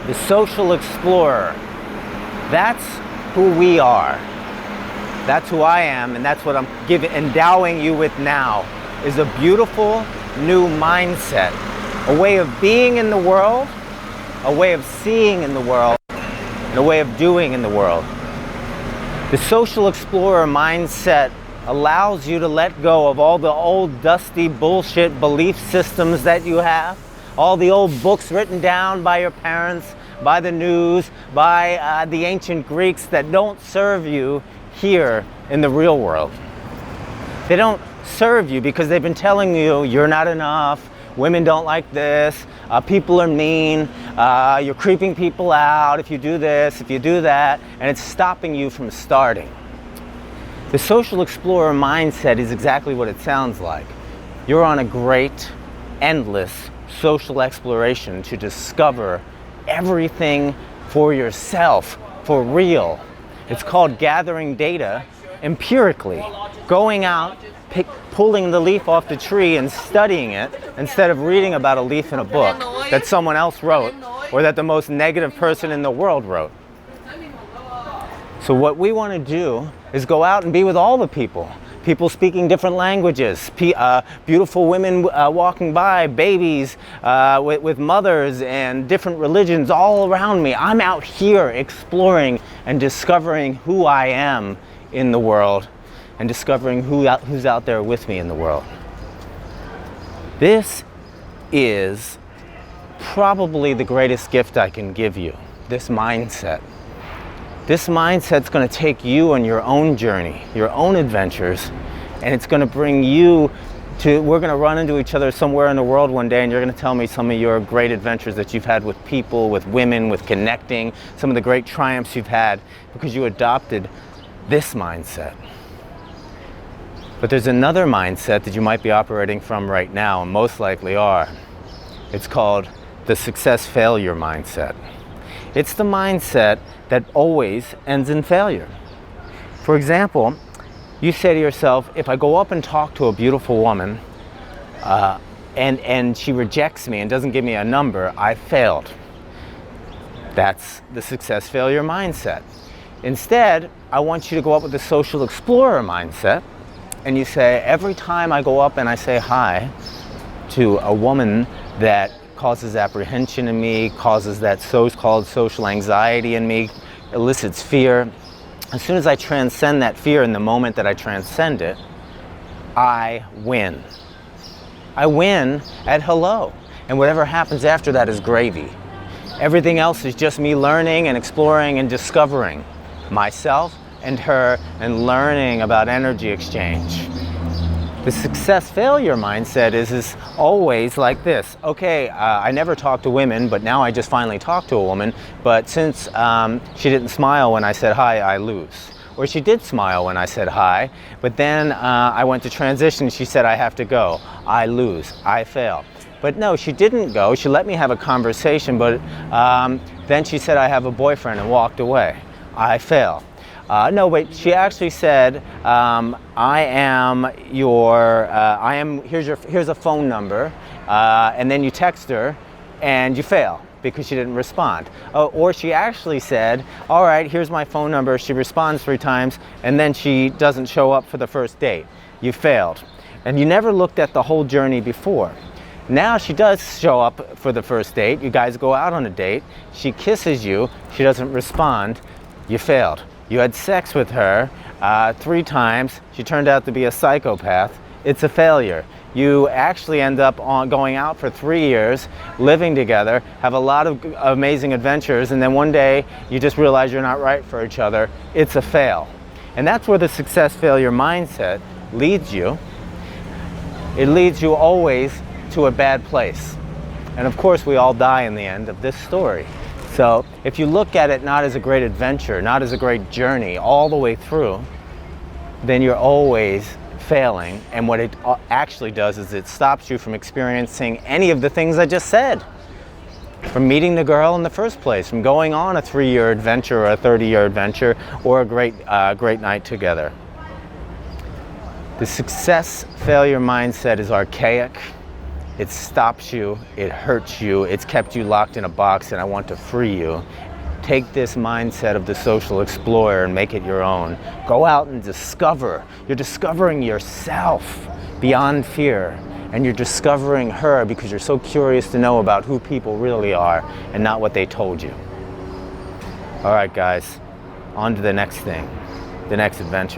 the social explorer. That's who we are. That's who I am, and that's what I'm endowing you with now, is a beautiful new mindset, a way of being in the world, a way of seeing in the world, and a way of doing in the world. The social explorer mindset allows you to let go of all the old dusty bullshit belief systems that you have, all the old books written down by your parents, by the news, by the ancient Greeks that don't serve you here in the real world. They don't serve you because they've been telling you you're not enough, women don't like this, people are mean, you're creeping people out if you do this, if you do that, and it's stopping you from starting. The social explorer mindset is exactly what it sounds like. You're on a great, endless social exploration to discover everything for yourself, for real. It's called gathering data empirically, going out, pulling the leaf off the tree and studying it instead of reading about a leaf in a book that someone else wrote or that the most negative person in the world wrote. So what we want to do is go out and be with all the people. People speaking different languages, beautiful women walking by, babies with mothers and different religions all around me. I'm out here exploring and discovering who I am in the world and discovering who's out there with me in the world. This is probably the greatest gift I can give you, this mindset. This mindset's going to take you on your own journey, your own adventures, and it's going to bring you to, we're going to run into each other somewhere in the world one day, and you're going to tell me some of your great adventures that you've had with people, with women, with connecting, some of the great triumphs you've had because you adopted this mindset. But there's another mindset that you might be operating from right now, and most likely are. It's called the success-failure mindset. It's the mindset that always ends in failure. For example, you say to yourself, if I go up and talk to a beautiful woman and she rejects me and doesn't give me a number, I failed. That's the success-failure mindset. Instead, I want you to go up with the social explorer mindset, and you say, every time I go up and I say hi to a woman that causes apprehension in me, causes that so-called social anxiety in me, elicits fear, as soon as I transcend that fear in the moment that I transcend it, I win. I win at hello. And whatever happens after that is gravy. Everything else is just me learning and exploring and discovering myself and her and learning about energy exchange. The success-failure mindset is always like this. Okay, I never talked to women, but now I just finally talked to a woman. But since she didn't smile when I said hi, I lose. Or she did smile when I said hi, but then I went to transition. She said I have to go. I lose. I fail. But no, she didn't go. She let me have a conversation, but then she said I have a boyfriend and walked away. I fail. No, wait, she actually said, here's a phone number, and then you text her and you fail because she didn't respond. Or she actually said, all right, here's my phone number. She responds 3 times and then she doesn't show up for the first date. You failed. And you never looked at the whole journey before. Now she does show up for the first date. You guys go out on a date. She kisses you. She doesn't respond. You failed. You had sex with her 3 times. She turned out to be a psychopath. It's a failure. You actually end up going out for 3 years, living together, have a lot of amazing adventures, and then one day you just realize you're not right for each other. It's a fail. And that's where the success-failure mindset leads you. It leads you always to a bad place. And of course, we all die in the end of this story. So if you look at it not as a great adventure, not as a great journey all the way through, then you're always failing. And what it actually does is it stops you from experiencing any of the things I just said. From meeting the girl in the first place, from going on a 3-year adventure or a 30-year adventure or a great night together. The success-failure mindset is archaic. It stops you, it hurts you, it's kept you locked in a box, and I want to free you. Take this mindset of the social explorer and make it your own. Go out and discover. You're discovering yourself beyond fear, and you're discovering her because you're so curious to know about who people really are and not what they told you. All right, guys, on to the next thing, the next adventure.